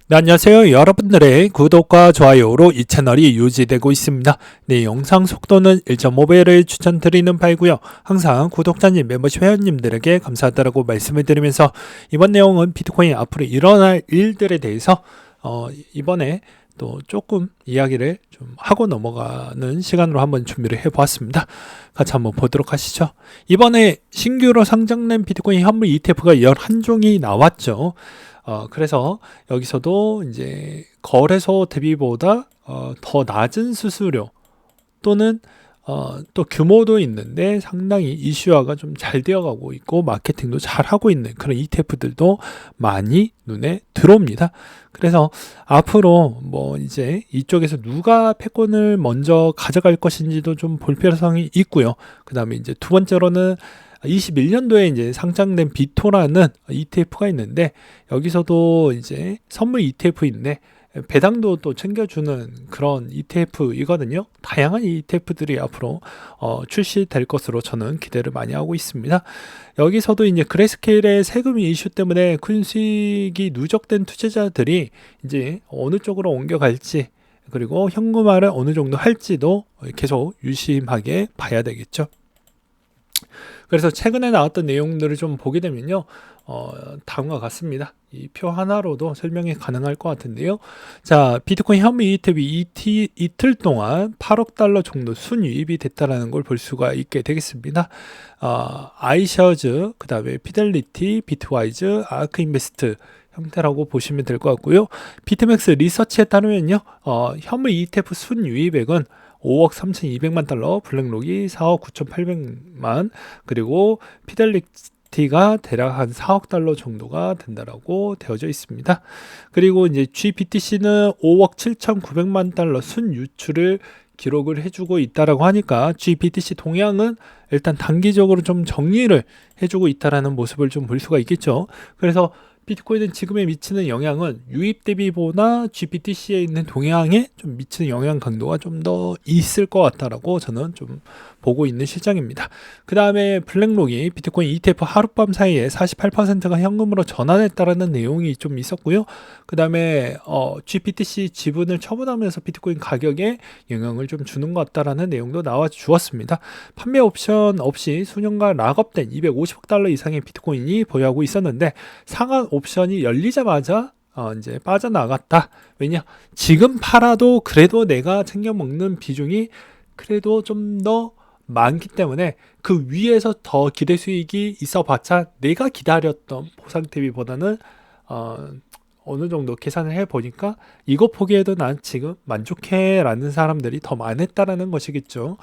네, 안녕하세요. 여러분들의 구독과 좋아요로 이 채널이 유지되고 있습니다. 네, 영상 속도는 1.5배를 추천드리는 바이고요. 항상 구독자님, 멤버십 회원님들에게 감사하다고 말씀을 드리면서 이번 내용은 비트코인 앞으로 일어날 일들에 대해서 이번에 또 조금 이야기를 좀 하고 넘어가는 시간으로 한번 준비를 해보았습니다. 같이 한번 보도록 하시죠. 이번에 신규로 상장된 비트코인 현물 ETF가 11종이 나왔죠. 그래서 여기서도 이제 거래소 대비보다 더 낮은 수수료 또는 또 규모도 있는데 상당히 이슈화가 좀 잘 되어가고 있고 마케팅도 잘 하고 있는 그런 ETF들도 많이 눈에 들어옵니다. 그래서 앞으로 뭐 이제 이쪽에서 누가 패권을 먼저 가져갈 것인지도 좀 볼 필요성이 있고요. 그 다음에 이제 두 번째로는 21년도에 이제 상장된 비토라는 ETF가 있는데 여기서도 이제 선물 ETF인데 배당도 또 챙겨주는 그런 ETF이거든요. 다양한 ETF들이 앞으로 출시될 것으로 저는 기대를 많이 하고 있습니다. 여기서도 이제 그레이스케일의 세금 이슈 때문에 큰 수익이 누적된 투자자들이 이제 어느 쪽으로 옮겨갈지 그리고 현금화를 어느 정도 할지도 계속 유심하게 봐야 되겠죠. 그래서 최근에 나왔던 내용들을 좀 보게 되면요. 다음과 같습니다. 이 표 하나로도 설명이 가능할 것 같은데요. 자, 비트코인 현물 ETF 이틀 동안 8억 달러 정도 순유입이 됐다는 걸 볼 수가 있게 되겠습니다. 아이셔즈, 그 다음에 피델리티, 비트와이즈, 아크인베스트 형태라고 보시면 될 것 같고요. 비트맥스 리서치에 따르면요. 현물 ETF 순유입액은 5억 3,200만 달러, 블랙록이 4억 9,800만, 그리고 피델리티가 대략 한 4억 달러 정도가 된다라고 되어져 있습니다. 그리고 이제 GBTC는 5억 7,900만 달러 순유출을 기록을 해주고 있다라고 하니까 GBTC 동향은 일단 단기적으로 좀 정리를 해주고 있다라는 모습을 좀 볼 수가 있겠죠. 그래서 비트코인은 지금에 미치는 영향은 유입 대비보다 GBTC에 있는 동향에 좀 미치는 영향 강도가 좀 더 있을 것 같다라고 저는 좀 보고 있는 실정입니다. 그 다음에 블랙록이 비트코인 ETF 하룻밤 사이에 48%가 현금으로 전환했다라는 내용이 좀 있었고요. 그 다음에 GBTC 지분을 처분하면서 비트코인 가격에 영향을 좀 주는 것 같다라는 내용도 나와 주었습니다. 판매 옵션 없이 수년간 락업된 250억 달러 이상의 비트코인이 보유하고 있었는데 상한 옵션이 열리자마자 이제 빠져나갔다. 왜냐? 지금 팔아도 그래도 내가 챙겨 먹는 비중이 그래도 좀 더 많기 때문에 그 위에서 더 기대 수익이 있어봤자 내가 기다렸던 보상 대비보다는 어느 정도 계산을 해보니까 이거 포기해도 난 지금 만족해 라는 사람들이 더 많았다라는 것이겠죠.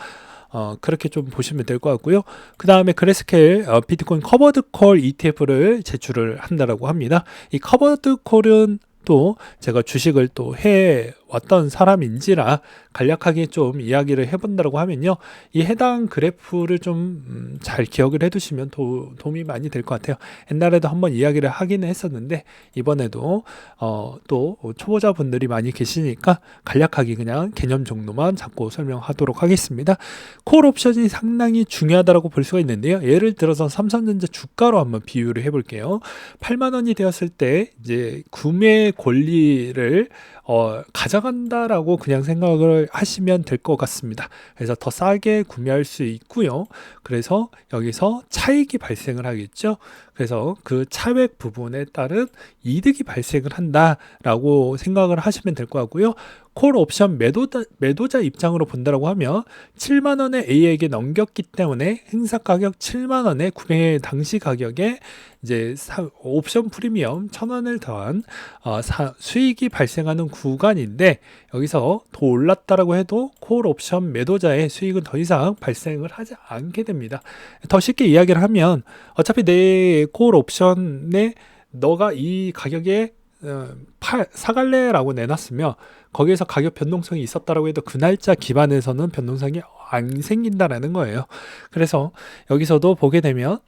그렇게 좀 보시면 될 것 같고요. 그 다음에 그레스케일 비트코인 커버드 콜 ETF를 제출을 한다라고 합니다. 이 커버드 콜은 또 제가 주식을 또 해왔던 사람인지라 간략하게 좀 이야기를 해본다고 하면요. 이 해당 그래프를 좀 잘 기억을 해두시면 도움이 많이 될 것 같아요. 옛날에도 한번 이야기를 하기는 했었는데 이번에도 또 초보자분들이 많이 계시니까 간략하게 그냥 개념 정도만 잡고 설명하도록 하겠습니다. 콜 옵션이 상당히 중요하다고 볼 수가 있는데요. 예를 들어서 삼성전자 주가로 한번 비유를 해볼게요. 8만 원이 되었을 때 이제 구매 권리를 가져간다라고 그냥 생각을 하시면 될 것 같습니다. 그래서 더 싸게 구매할 수 있고요. 그래서 여기서 차익이 발생을 하겠죠. 그래서 그 차액 부분에 따른 이득이 발생을 한다라고 생각을 하시면 될 것 같고요. 콜 옵션 매도자 입장으로 본다라고 하면 7만 원에 A에게 넘겼기 때문에 행사 가격 7만 원에 구매 당시 가격에 이제 옵션 프리미엄 1,000원을 더한 수익이 발생하는 구간인데 여기서 더 올랐다라고 해도 콜 옵션 매도자의 수익은 더 이상 발생을 하지 않게 됩니다. 더 쉽게 이야기를 하면 어차피 내 콜 옵션에 너가 이 가격에 사갈래라고 내놨으면 거기에서 가격 변동성이 있었다라고 해도 그 날짜 기반에서는 변동성이 안 생긴다라는 거예요. 그래서 여기서도 보게 되면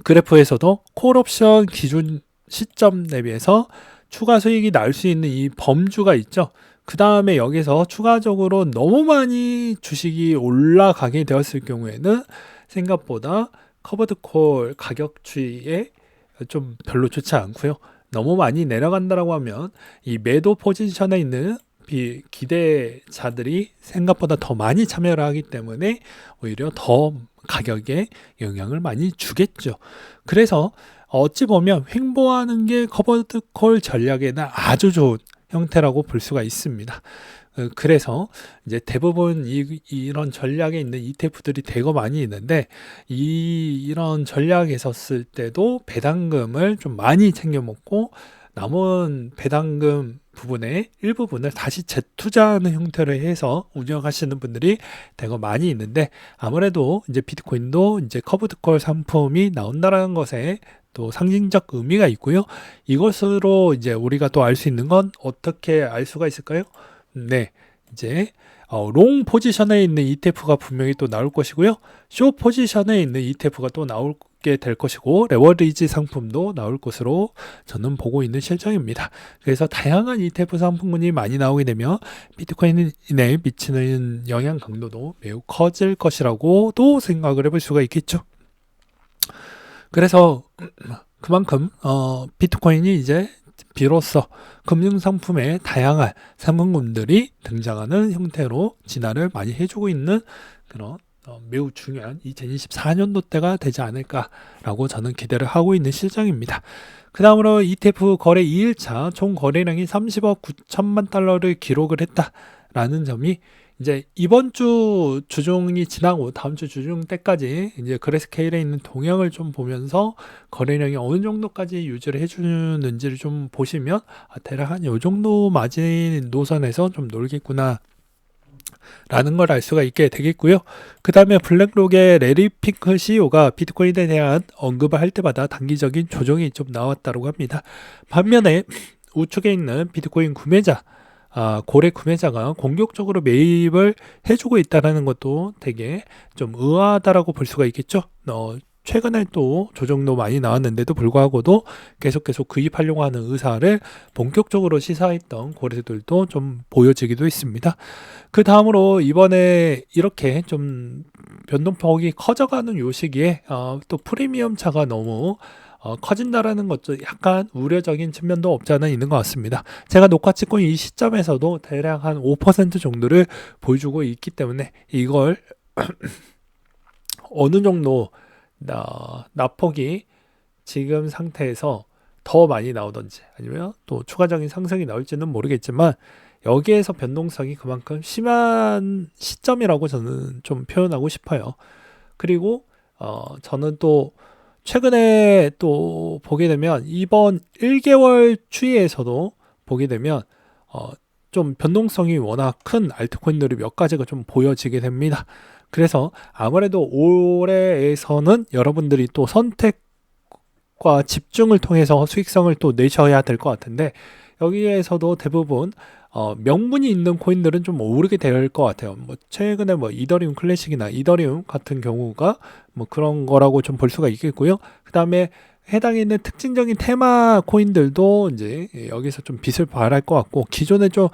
그래프에서도 콜옵션 기준 시점 대비해서 추가 수익이 날 수 있는 이 범주가 있죠. 그 다음에 여기서 추가적으로 너무 많이 주식이 올라가게 되었을 경우에는 생각보다 커버드 콜 가격 추이에 좀 별로 좋지 않고요. 너무 많이 내려간다라고 하면 이 매도 포지션에 있는 기대자들이 생각보다 더 많이 참여를 하기 때문에 오히려 더 가격에 영향을 많이 주겠죠. 그래서 어찌 보면 횡보하는 게 커버드콜 전략에는 아주 좋은 형태라고 볼 수가 있습니다. 그래서 이제 대부분 이런 전략에 있는 ETF들이 대거 많이 있는데 이런 전략에서 쓸 때도 배당금을 좀 많이 챙겨 먹고 남은 배당금 부분의 일부분을 다시 재투자하는 형태로 해서 운영하시는 분들이 대거 많이 있는데 아무래도 이제 비트코인도 이제 커브드콜 상품이 나온다라는 것에 또 상징적 의미가 있고요. 이것으로 이제 우리가 또 알 수 있는 건 어떻게 알 수가 있을까요? 네, 이제 롱 포지션에 있는 ETF가 분명히 또 나올 것이고요. 숏 포지션에 있는 ETF가 또 나오게 될 것이고 레버리지 상품도 나올 것으로 저는 보고 있는 실정입니다. 그래서 다양한 ETF 상품군이 많이 나오게 되면 비트코인에 미치는 영향 강도도 매우 커질 것이라고도 생각을 해볼 수가 있겠죠. 그래서 그만큼 비트코인이 이제 비로소 금융상품의 다양한 상품군들이 등장하는 형태로 진화를 많이 해주고 있는 그런 매우 중요한 2024년도 때가 되지 않을까라고 저는 기대를 하고 있는 실정입니다. 그 다음으로 ETF 거래 2일차 총 거래량이 30억 9천만 달러를 기록을 했다라는 점이 이제 이번 주 주중이 지나고 다음 주 주중 때까지 이제 그래스케일에 있는 동향을 좀 보면서 거래량이 어느 정도까지 유지를 해주는지를 좀 보시면 대략 한 요 정도 마진 노선에서 좀 놀겠구나 라는 걸 알 수가 있게 되겠고요. 그 다음에 블랙록의 레리 핑크 CEO가 비트코인에 대한 언급을 할 때마다 단기적인 조정이 좀 나왔다고 합니다. 반면에 우측에 있는 비트코인 구매자 고래 구매자가 공격적으로 매입을 해주고 있다는 것도 되게 좀 의아하다라고 볼 수가 있겠죠. 최근에 또 조정도 많이 나왔는데도 불구하고도 계속 구입하려고 하는 의사를 본격적으로 시사했던 고래들도 좀 보여지기도 했습니다. 그 다음으로 이번에 이렇게 좀 변동폭이 커져가는 요 시기에 또 프리미엄 차가 너무 커진다라는 것도 약간 우려적인 측면도 없지 않아 있는 것 같습니다. 제가 녹화 찍고 이 시점에서도 대략 한 5% 정도를 보여주고 있기 때문에 이걸 어느 정도 낙폭이 지금 상태에서 더 많이 나오던지 아니면 또 추가적인 상승이 나올지는 모르겠지만 여기에서 변동성이 그만큼 심한 시점이라고 저는 좀 표현하고 싶어요. 그리고 저는 또 최근에 또 보게 되면 이번 1개월 추이에서도 보게 되면 좀 변동성이 워낙 큰 알트코인들이 몇 가지가 좀 보여지게 됩니다. 그래서 아무래도 올해에서는 여러분들이 또 선택과 집중을 통해서 수익성을 또 내셔야 될 것 같은데 여기에서도 대부분 명분이 있는 코인들은 좀 오르게 될 것 같아요. 뭐 최근에 뭐 이더리움 클래식이나 이더리움 같은 경우가 뭐 그런 거라고 좀 볼 수가 있겠고요. 그 다음에 해당에 있는 특징적인 테마 코인들도 이제 여기서 좀 빛을 발할 것 같고 기존에 좀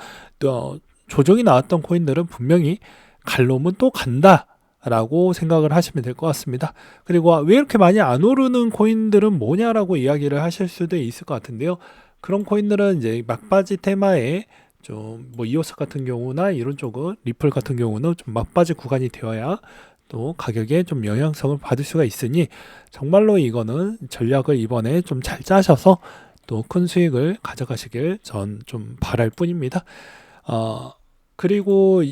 조정이 나왔던 코인들은 분명히 갈 놈은 또 간다라고 생각을 하시면 될 것 같습니다. 그리고 왜 이렇게 많이 안 오르는 코인들은 뭐냐라고 이야기를 하실 수도 있을 것 같은데요. 그런 코인들은 이제 막바지 테마에 좀 뭐 이오스 같은 경우나 이런 쪽은 리플 같은 경우는 좀 막바지 구간이 되어야 또 가격에 좀 영향성을 받을 수가 있으니 정말로 이거는 전략을 이번에 좀 잘 짜셔서 또 큰 수익을 가져가시길 전 좀 바랄 뿐입니다. 그리고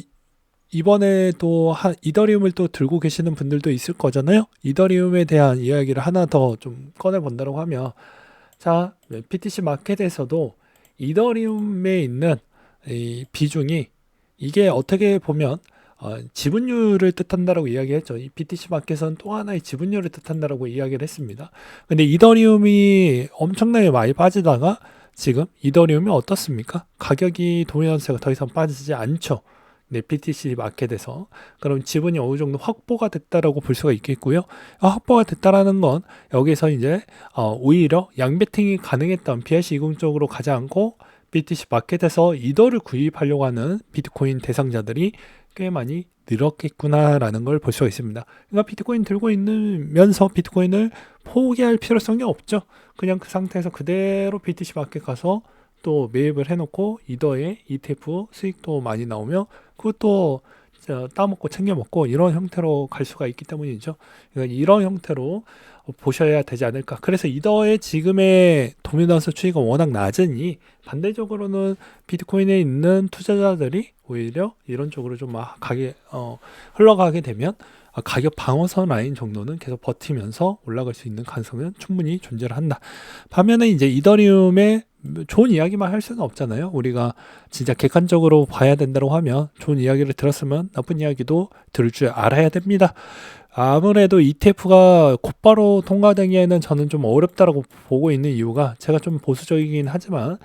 이번에 또 이더리움을 또 들고 계시는 분들도 있을 거잖아요. 이더리움에 대한 이야기를 하나 더 좀 꺼내 본다고 하면 자, PTC 마켓에서도 이더리움에 있는 이 비중이 이게 어떻게 보면 지분율을 뜻한다라고 이야기했죠. 이 BTC 마켓은 또 하나의 지분율을 뜻한다라고 이야기를 했습니다. 근데 이더리움이 엄청나게 많이 빠지다가 지금 이더리움이 어떻습니까? 가격이 도미넌스가 더 이상 빠지지 않죠. 네, BTC 마켓에서. 그럼 지분이 어느 정도 확보가 됐다라고 볼 수가 있겠고요. 확보가 됐다라는 건 여기서 이제 오히려 양배팅이 가능했던 BRC20 쪽으로 가지 않고 BTC 마켓에서 이더를 구입하려고 하는 비트코인 대상자들이 꽤 많이 늘었겠구나라는 걸 볼 수가 있습니다. 그러니까 비트코인 들고 있으면서 비트코인을 포기할 필요성이 없죠. 그냥 그 상태에서 그대로 BTC 마켓 가서 또 매입을 해놓고 이더에 ETF 수익도 많이 나오면 그것도 따먹고 챙겨 먹고 이런 형태로 갈 수가 있기 때문이죠. 그러니까 이런 형태로 보셔야 되지 않을까. 그래서 이더의 지금의 도미넌스 추이가 워낙 낮으니 반대적으로는 비트코인에 있는 투자자들이 오히려 이런 쪽으로 좀 흘러가게 되면 가격 방어선 라인 정도는 계속 버티면서 올라갈 수 있는 가능성은 충분히 존재를 한다. 반면에 이제 이더리움의 좋은 이야기만 할 수는 없잖아요. 우리가 진짜 객관적으로 봐야 된다고 하면 좋은 이야기를 들었으면 나쁜 이야기도 들을 줄 알아야 됩니다. 아무래도 ETF가 곧바로 통과되기에는 저는 좀 어렵다라고 보고 있는 이유가 제가 좀 보수적이긴 하지만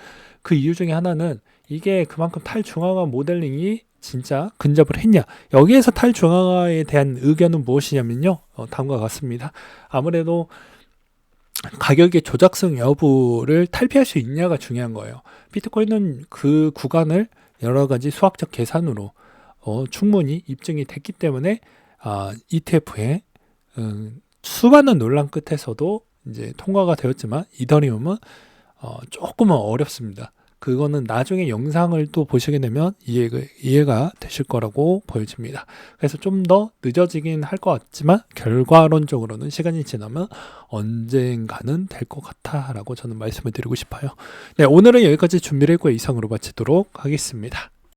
그 이유 중에 하나는 이게 그만큼 탈중앙화 모델링이 진짜 근접을 했냐. 여기에서 탈중앙화에 대한 의견은 무엇이냐면요. 다음과 같습니다. 아무래도 가격의 조작성 여부를 탈피할 수 있냐가 중요한 거예요. 비트코인은 그 구간을 여러 가지 수학적 계산으로 충분히 입증이 됐기 때문에 ETF에 수많은 논란 끝에서도 이제 통과가 되었지만 이더리움은 조금은 어렵습니다. 그거는 나중에 영상을 또 보시게 되면 이해가 되실 거라고 보여집니다. 그래서 좀 더 늦어지긴 할 것 같지만 결과론적으로는 시간이 지나면 언젠가는 될 것 같아 라고 저는 말씀을 드리고 싶어요. 네, 오늘은 여기까지 준비를 했고 이상으로 마치도록 하겠습니다.